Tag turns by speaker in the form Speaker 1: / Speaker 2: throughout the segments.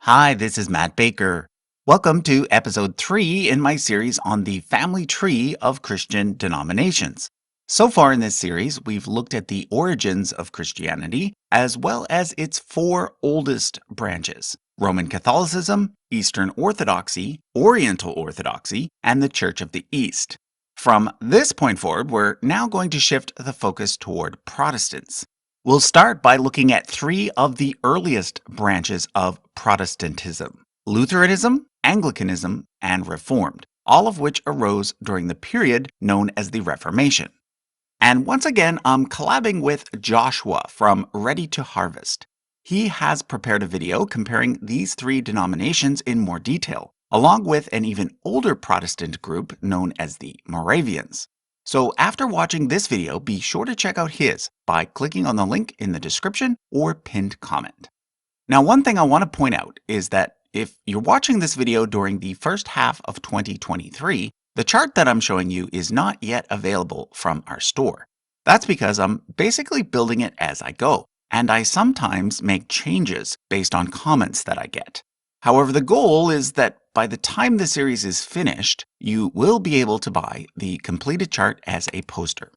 Speaker 1: Hi, this is Matt Baker. Welcome to episode 3 in my series on the family tree of Christian denominations. So far in this series, we've looked at the origins of Christianity as well as its 4 oldest branches: Roman Catholicism, Eastern Orthodoxy, Oriental Orthodoxy, and the Church of the East. From this point forward, we're now going to shift the focus toward Protestants. We'll start by looking at 3 of the earliest branches of Protestantism: Lutheranism, Anglicanism, and Reformed, all of which arose during the period known as the Reformation. And once again, I'm collabing with Joshua from Ready to Harvest. He has prepared a video comparing these 3 denominations in more detail, along with an even older Protestant group known as the Moravians. So after watching this video, be sure to check out his by clicking on the link in the description or pinned comment. Now, one thing I want to point out is that if you're watching this video during the first half of 2023, the chart that I'm showing you is not yet available from our store. That's because I'm basically building it as I go, and I sometimes make changes based on comments that I get. However, the goal is that by the time the series is finished, you will be able to buy the completed chart as a poster.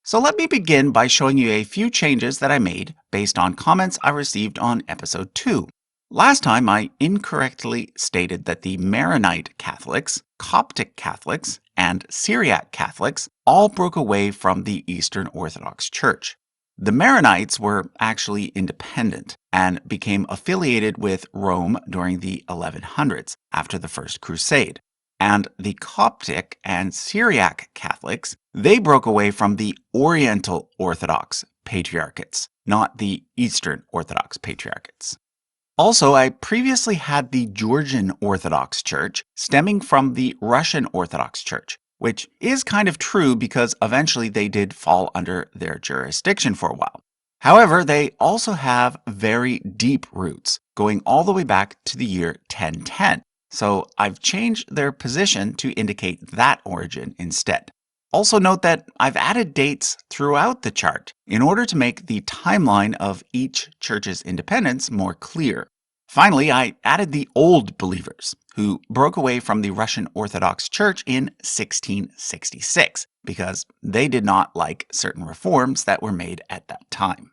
Speaker 1: So let me begin by showing you a few changes that I made based on comments I received on episode 2. Last time, I incorrectly stated that the Maronite Catholics, Coptic Catholics, and Syriac Catholics all broke away from the Eastern Orthodox Church. The Maronites were actually independent and became affiliated with Rome during the 1100s after the First Crusade. And the Coptic and Syriac Catholics, they broke away from the Oriental Orthodox Patriarchates, not the Eastern Orthodox Patriarchates. Also, I previously had the Georgian Orthodox Church stemming from the Russian Orthodox Church, which is kind of true because eventually they did fall under their jurisdiction for a while. However, they also have very deep roots, going all the way back to the year 1010. So I've changed their position to indicate that origin instead. Also note that I've added dates throughout the chart in order to make the timeline of each church's independence more clear. Finally, I added the Old Believers, who broke away from the Russian Orthodox Church in 1666 because they did not like certain reforms that were made at that time.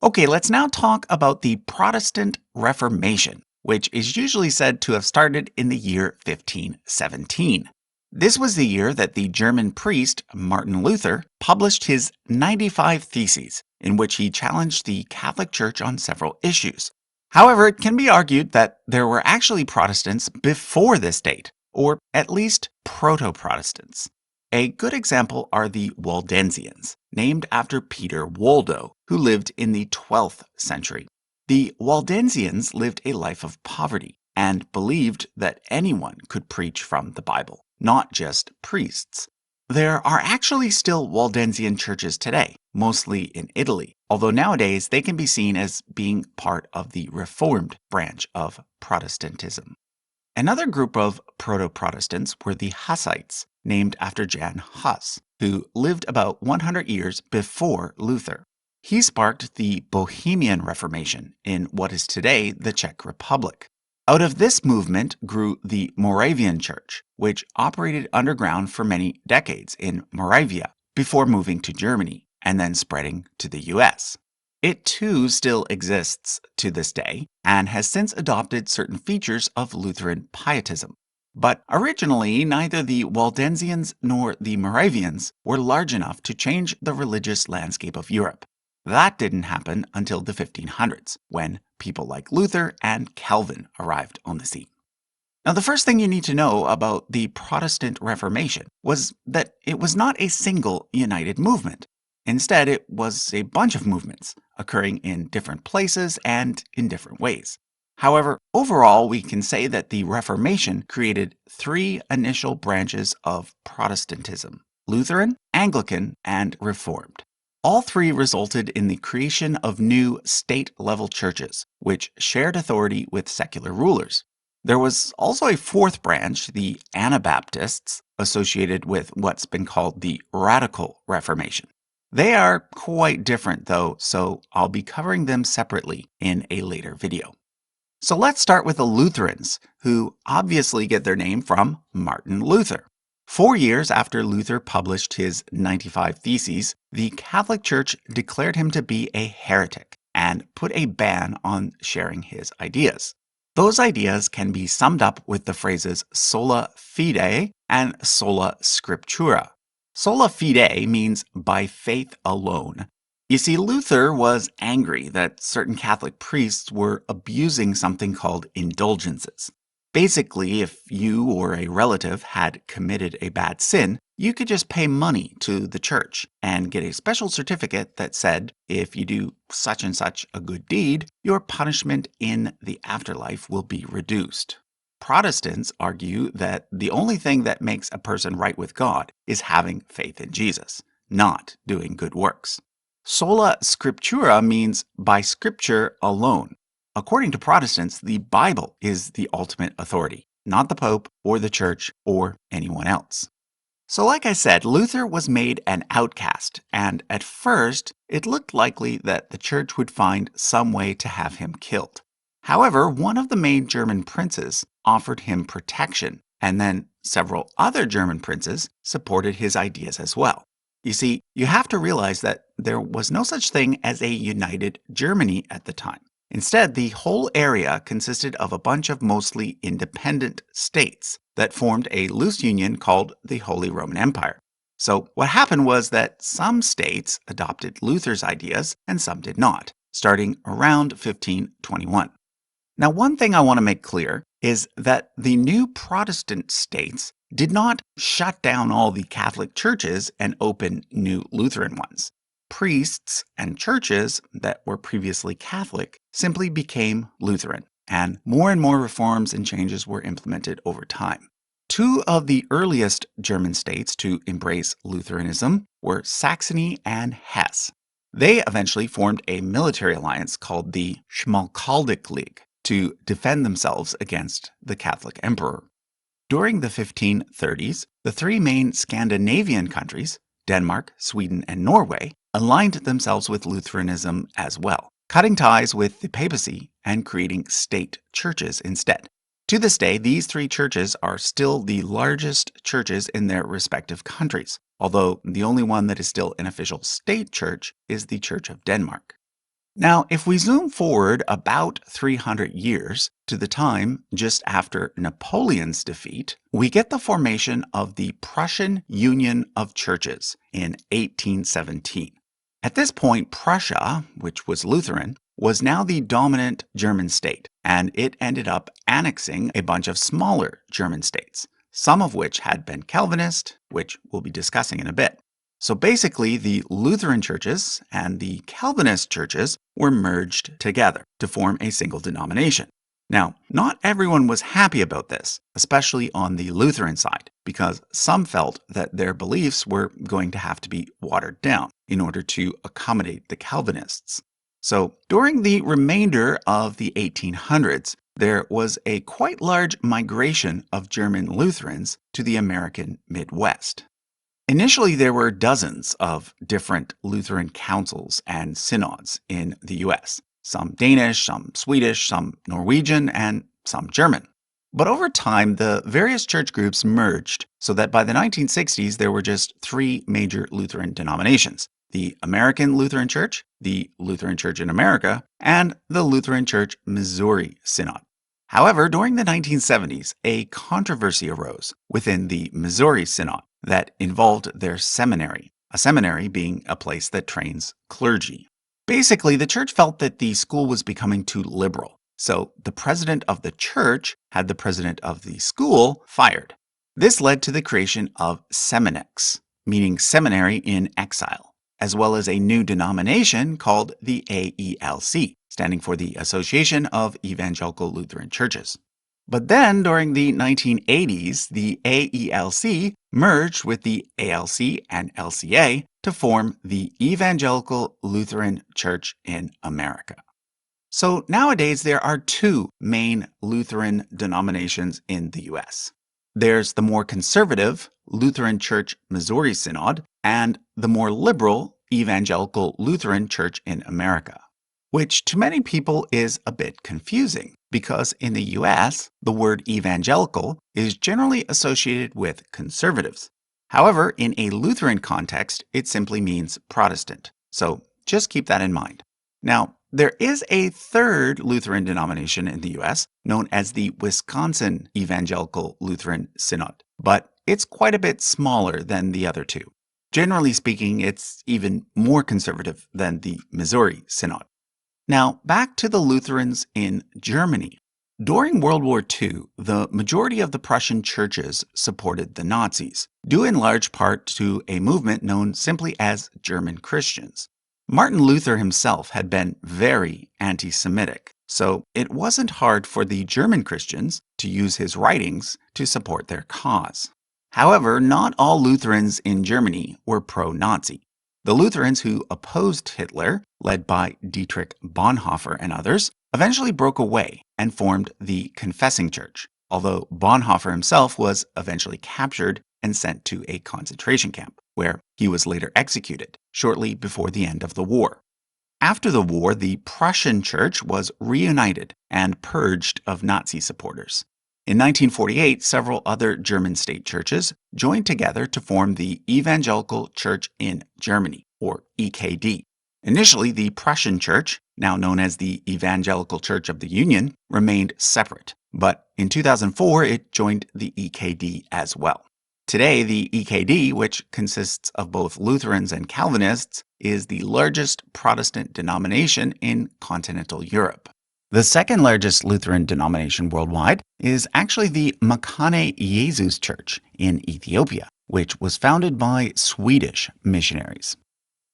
Speaker 1: Okay, let's now talk about the Protestant Reformation, which is usually said to have started in the year 1517. This was the year that the German priest Martin Luther published his 95 Theses, in which he challenged the Catholic Church on several issues. However, it can be argued that there were actually Protestants before this date, or at least proto-Protestants. A good example are the Waldensians, named after Peter Waldo, who lived in the 12th century. The Waldensians lived a life of poverty and believed that anyone could preach from the Bible, not just priests. There are actually still Waldensian churches today, mostly in Italy, although nowadays they can be seen as being part of the Reformed branch of Protestantism. Another group of proto-Protestants were the Hussites, named after Jan Hus, who lived about 100 years before Luther. He sparked the Bohemian Reformation in what is today the Czech Republic. Out of this movement grew the Moravian Church, which operated underground for many decades in Moravia before moving to Germany and then spreading to the US. It too still exists to this day and has since adopted certain features of Lutheran pietism. But originally, neither the Waldensians nor the Moravians were large enough to change the religious landscape of Europe. That didn't happen until the 1500s, when people like Luther and Calvin arrived on the scene. Now, the first thing you need to know about the Protestant Reformation was that it was not a single united movement. Instead, it was a bunch of movements occurring in different places and in different ways. However, overall, we can say that the Reformation created 3 initial branches of Protestantism: Lutheran, Anglican, and Reformed. All three resulted in the creation of new state-level churches, which shared authority with secular rulers. There was also a fourth branch, the Anabaptists, associated with what's been called the Radical Reformation. They are quite different, though, so I'll be covering them separately in a later video. So let's start with the Lutherans, who obviously get their name from Martin Luther. 4 years after Luther published his 95 Theses, the Catholic Church declared him to be a heretic and put a ban on sharing his ideas. Those ideas can be summed up with the phrases sola fide and sola scriptura. Sola fide means by faith alone. You see, Luther was angry that certain Catholic priests were abusing something called indulgences. Basically, if you or a relative had committed a bad sin, you could just pay money to the church and get a special certificate that said, if you do such and such a good deed, your punishment in the afterlife will be reduced. Protestants argue that the only thing that makes a person right with God is having faith in Jesus, not doing good works. Sola scriptura means by scripture alone. According to Protestants, the Bible is the ultimate authority, not the Pope or the Church or anyone else. So like I said, Luther was made an outcast, and at first, it looked likely that the Church would find some way to have him killed. However, one of the main German princes offered him protection, and then several other German princes supported his ideas as well. You see, you have to realize that there was no such thing as a united Germany at the time. Instead, the whole area consisted of a bunch of mostly independent states that formed a loose union called the Holy Roman Empire. So what happened was that some states adopted Luther's ideas and some did not, starting around 1521. Now, one thing I want to make clear is that the new Protestant states did not shut down all the Catholic churches and open new Lutheran ones. Priests and churches that were previously Catholic simply became Lutheran, and more reforms and changes were implemented over time. Two of the earliest German states to embrace Lutheranism were Saxony and Hesse. They eventually formed a military alliance called the Schmalkaldic League to defend themselves against the Catholic Emperor. During the 1530s, the three main Scandinavian countries, Denmark, Sweden, and Norway, aligned themselves with Lutheranism as well, cutting ties with the papacy and creating state churches instead. To this day, these three churches are still the largest churches in their respective countries, although the only one that is still an official state church is the Church of Denmark. Now, if we zoom forward about 300 years to the time just after Napoleon's defeat, we get the formation of the Prussian Union of Churches in 1817. At this point, Prussia, which was Lutheran, was now the dominant German state, and it ended up annexing a bunch of smaller German states, some of which had been Calvinist, which we'll be discussing in a bit. So basically, the Lutheran churches and the Calvinist churches were merged together to form a single denomination. Now, not everyone was happy about this, especially on the Lutheran side, because some felt that their beliefs were going to have to be watered down in order to accommodate the Calvinists. So during the remainder of the 1800s, there was a quite large migration of German Lutherans to the American Midwest. Initially, there were dozens of different Lutheran councils and synods in the US, some Danish, some Swedish, some Norwegian, and some German. But over time, the various church groups merged so that by the 1960s, there were just three major Lutheran denominations: the American Lutheran Church, the Lutheran Church in America, and the Lutheran Church Missouri Synod. However, during the 1970s, a controversy arose within the Missouri Synod that involved their seminary, a seminary being a place that trains clergy. Basically, the church felt that the school was becoming too liberal, so the president of the church had the president of the school fired. This led to the creation of seminix, meaning seminary in exile, as well as a new denomination called the AELC, standing for the Association of Evangelical Lutheran Churches. But then, during the 1980s, the AELC merged with the ALC and LCA to form the Evangelical Lutheran Church in America. So nowadays there are two main Lutheran denominations in the U.S. There's the more conservative Lutheran Church Missouri Synod and the more liberal Evangelical Lutheran Church in America, which to many people is a bit confusing because in the U.S., the word evangelical is generally associated with conservatives. However, in a Lutheran context, it simply means Protestant. So just keep that in mind. Now, there is a third Lutheran denomination in the U.S. known as the Wisconsin Evangelical Lutheran Synod, but it's quite a bit smaller than the other two. Generally speaking, it's even more conservative than the Missouri Synod. Now, back to the Lutherans in Germany. During World War II, the majority of the Prussian churches supported the Nazis, due in large part to a movement known simply as German Christians. Martin Luther himself had been very anti-Semitic, so it wasn't hard for the German Christians to use his writings to support their cause. However, not all Lutherans in Germany were pro-Nazi. The Lutherans who opposed Hitler, led by Dietrich Bonhoeffer and others, eventually broke away and formed the Confessing Church, although Bonhoeffer himself was eventually captured and sent to a concentration camp, where he was later executed shortly before the end of the war. After the war, the Prussian church was reunited and purged of Nazi supporters. In 1948, several other German state churches joined together to form the Evangelical Church in Germany, or EKD. Initially, the Prussian church, now known as the Evangelical Church of the Union, remained separate, but in 2004 it joined the EKD as well. Today, the EKD, which consists of both Lutherans and Calvinists, is the largest Protestant denomination in continental Europe. The second largest Lutheran denomination worldwide is actually the Mekane Jesus Church in Ethiopia, which was founded by Swedish missionaries.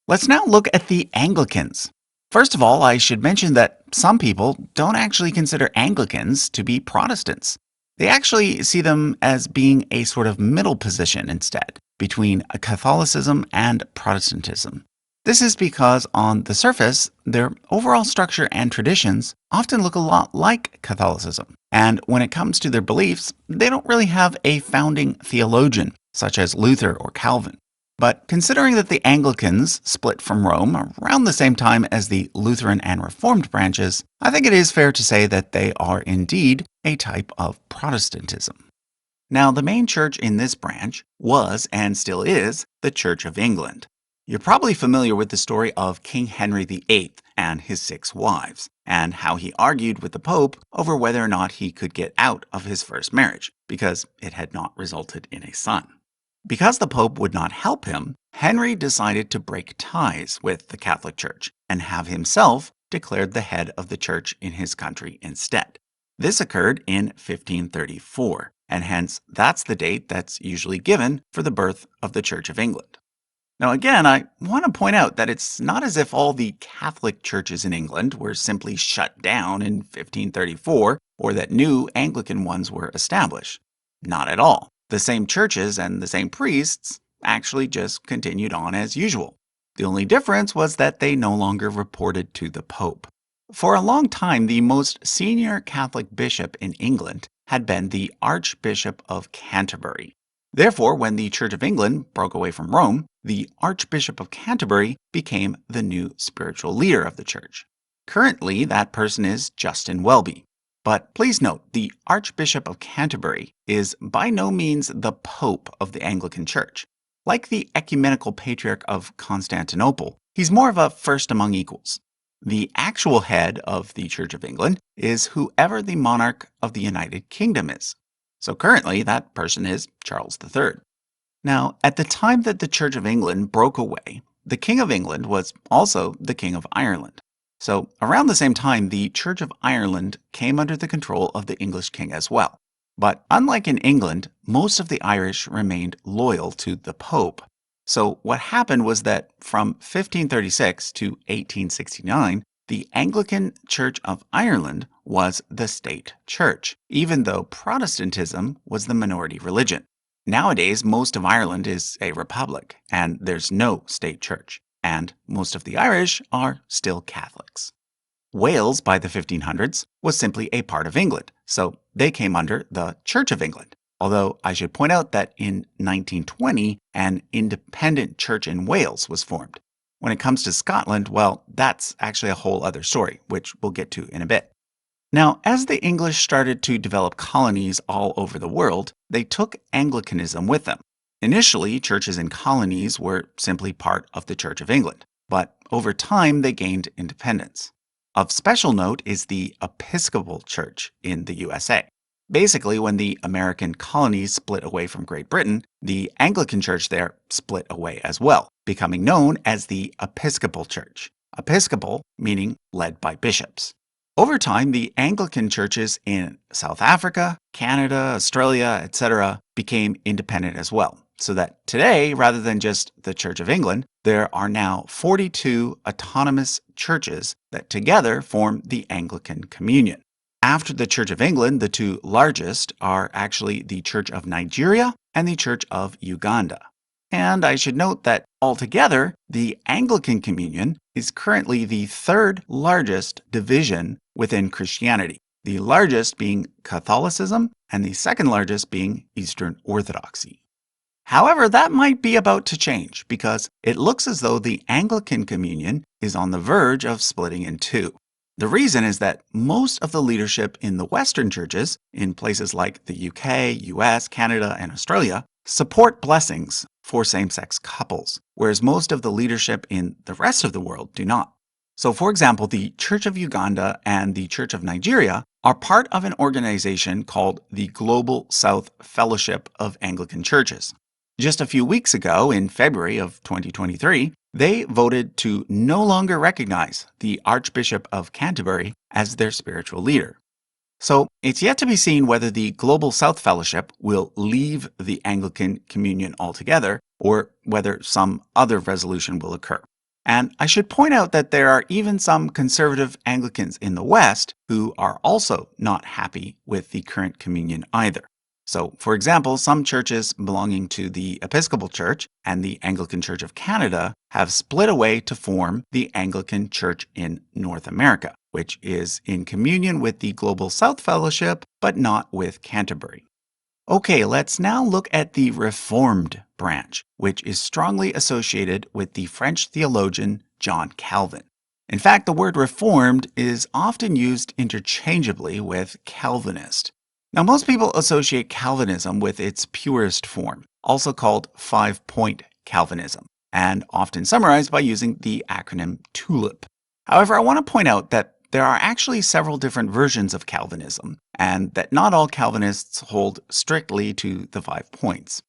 Speaker 1: Let's now look at the Anglicans. First of all, I should mention that some people don't actually consider Anglicans to be Protestants. They actually see them as being a sort of middle position instead, between Catholicism and Protestantism. This is because on the surface, their overall structure and traditions often look a lot like Catholicism. And when it comes to their beliefs, they don't really have a founding theologian, such as Luther or Calvin. But considering that the Anglicans split from Rome around the same time as the Lutheran and Reformed branches, I think it is fair to say that they are indeed a type of Protestantism. Now, the main church in this branch was and still is the Church of England. You're probably familiar with the story of King Henry VIII and his 6 wives, and how he argued with the Pope over whether or not he could get out of his first marriage, because it had not resulted in a son. Because the Pope would not help him, Henry decided to break ties with the Catholic Church and have himself declared the head of the church in his country instead. This occurred in 1534, and hence that's the date that's usually given for the birth of the Church of England. Now again, I want to point out that it's not as if all the Catholic churches in England were simply shut down in 1534 or that new Anglican ones were established. Not at all. The same churches and the same priests actually just continued on as usual. The only difference was that they no longer reported to the Pope. For a long time, the most senior Catholic bishop in England had been the Archbishop of Canterbury. Therefore, when the Church of England broke away from Rome, the Archbishop of Canterbury became the new spiritual leader of the church. Currently, that person is Justin Welby. But please note, the Archbishop of Canterbury is by no means the Pope of the Anglican Church. Like the Ecumenical Patriarch of Constantinople, he's more of a first among equals. The actual head of the Church of England is whoever the monarch of the United Kingdom is. So currently, that person is Charles III. Now, at the time that the Church of England broke away, the King of England was also the King of Ireland. So around the same time, the Church of Ireland came under the control of the English king as well. But unlike in England, most of the Irish remained loyal to the Pope. So what happened was that from 1536 to 1869, the Anglican Church of Ireland was the state church, even though Protestantism was the minority religion. Nowadays, most of Ireland is a republic, and there's no state church, and most of the Irish are still Catholics. Wales, by the 1500s, was simply a part of England, so they came under the Church of England. Although I should point out that in 1920, an independent church in Wales was formed. When it comes to Scotland, well, that's actually a whole other story, which we'll get to in a bit. Now, as the English started to develop colonies all over the world, they took Anglicanism with them. Initially, churches in colonies were simply part of the Church of England, but over time they gained independence. Of special note is the Episcopal Church in the USA. Basically, when the American colonies split away from Great Britain, the Anglican Church there split away as well, becoming known as the Episcopal Church. Episcopal meaning led by bishops. Over time, the Anglican churches in South Africa, Canada, Australia, etc. became independent as well, so that today, rather than just the Church of England, there are now 42 autonomous churches that together form the Anglican Communion. After the Church of England, the two largest are actually the Church of Nigeria and the Church of Uganda. And I should note that altogether, the Anglican Communion is currently the third largest division within Christianity, the largest being Catholicism and the second largest being Eastern Orthodoxy. However, that might be about to change because it looks as though the Anglican Communion is on the verge of splitting in two. The reason is that most of the leadership in the Western churches, in places like the UK, US, Canada, and Australia, support blessings for same-sex couples, whereas most of the leadership in the rest of the world do not. So, for example, the Church of Uganda and the Church of Nigeria are part of an organization called the Global South Fellowship of Anglican Churches. Just a few weeks ago, in February of 2023, they voted to no longer recognize the Archbishop of Canterbury as their spiritual leader. So it's yet to be seen whether the Global South Fellowship will leave the Anglican Communion altogether or whether some other resolution will occur. And I should point out that there are even some conservative Anglicans in the West who are also not happy with the current communion either. So, for example, some churches belonging to the Episcopal Church and the Anglican Church of Canada have split away to form the Anglican Church in North America, which is in communion with the Global South Fellowship, but not with Canterbury. Okay, let's now look at the Reformed branch, which is strongly associated with the French theologian John Calvin. In fact, the word Reformed is often used interchangeably with Calvinist. Now, most people associate Calvinism with its purest form, also called five-point Calvinism, and often summarized by using the acronym TULIP. However, I want to point out that there are actually several different versions of Calvinism, and that not all Calvinists hold strictly to the 5 points.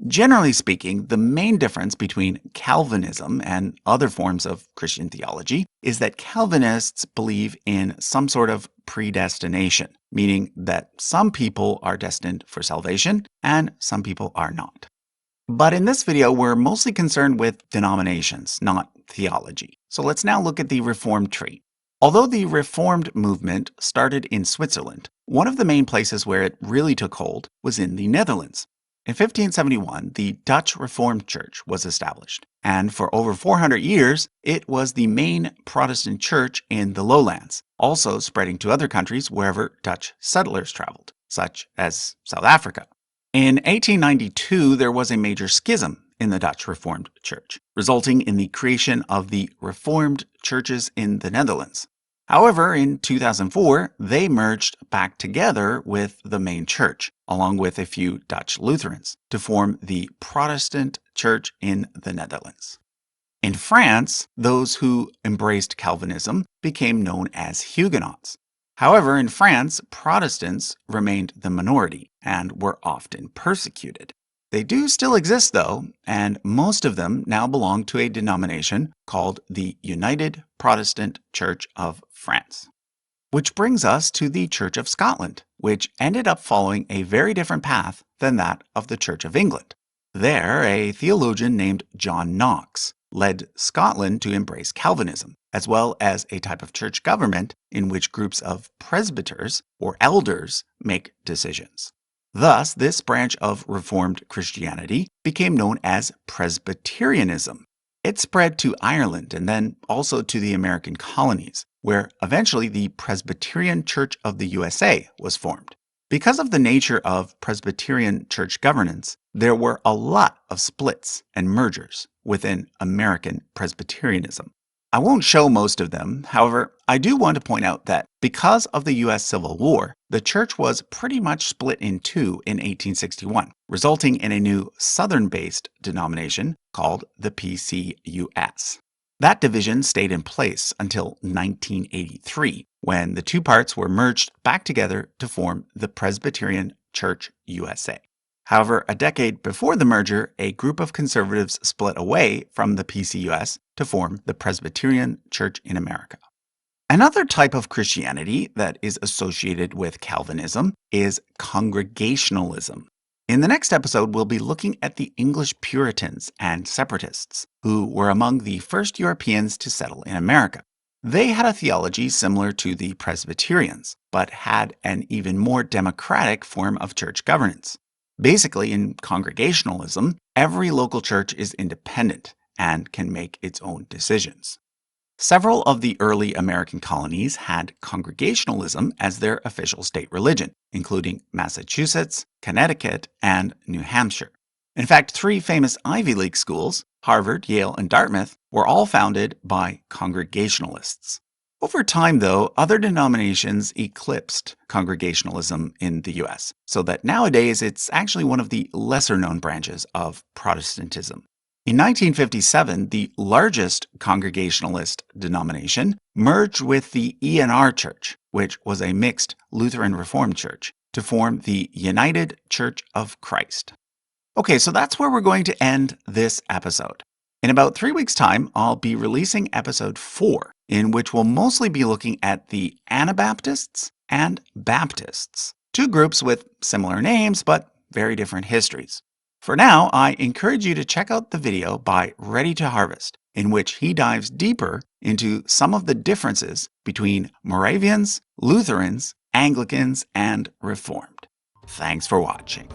Speaker 1: Generally speaking, the main difference between Calvinism and other forms of Christian theology is that Calvinists believe in some sort of predestination, meaning that some people are destined for salvation and some people are not. But in this video, we're mostly concerned with denominations, not theology. So let's now look at the Reformed tree. Although the Reformed movement started in Switzerland, one of the main places where it really took hold was in the Netherlands. In 1571, the Dutch Reformed Church was established, and for over 400 years, it was the main Protestant church in the lowlands, also spreading to other countries wherever Dutch settlers traveled, such as South Africa. In 1892, there was a major schism in the Dutch Reformed Church, resulting in the creation of the Reformed churches in the Netherlands. However, in 2004, they merged back together with the main church, along with a few Dutch Lutherans, to form the Protestant Church in the Netherlands. In France, those who embraced Calvinism became known as Huguenots. However, in France, Protestants remained the minority and were often persecuted. They do still exist, though, and most of them now belong to a denomination called the United Protestant Church of France. Which brings us to the Church of Scotland, which ended up following a very different path than that of the Church of England. There, a theologian named John Knox led Scotland to embrace Calvinism, as well as a type of church government in which groups of presbyters or elders make decisions. Thus, this branch of Reformed Christianity became known as Presbyterianism. It spread to Ireland and then also to the American colonies, where eventually the Presbyterian Church of the USA was formed. Because of the nature of Presbyterian church governance, there were a lot of splits and mergers within American Presbyterianism. I won't show most of them. However, I do want to point out that because of the U.S. Civil War, the church was pretty much split in two in 1861, resulting in a new Southern-based denomination called the PCUS. That division stayed in place until 1983, when the two parts were merged back together to form the Presbyterian Church USA. However, a decade before the merger, a group of conservatives split away from the PCUS to form the Presbyterian Church in America. Another type of Christianity that is associated with Calvinism is Congregationalism. In the next episode, we'll be looking at the English Puritans and Separatists, who were among the first Europeans to settle in America. They had a theology similar to the Presbyterians, but had an even more democratic form of church governance. Basically, in Congregationalism, every local church is independent and can make its own decisions. Several of the early American colonies had Congregationalism as their official state religion, including Massachusetts, Connecticut, and New Hampshire. In fact, three famous Ivy League schools, Harvard, Yale, and Dartmouth, were all founded by Congregationalists. Over time, though, other denominations eclipsed Congregationalism in the U.S., so that nowadays it's actually one of the lesser-known branches of Protestantism. In 1957, the largest Congregationalist denomination merged with the ENR Church, which was a mixed Lutheran Reformed church, to form the United Church of Christ. Okay, so that's where we're going to end this episode. In about 3 weeks' time, I'll be releasing episode 4, in which we'll mostly be looking at the Anabaptists and Baptists, two groups with similar names but very different histories. For now, I encourage you to check out the video by Ready to Harvest, in which he dives deeper into some of the differences between Moravians, Lutherans, Anglicans, and Reformed. Thanks for watching.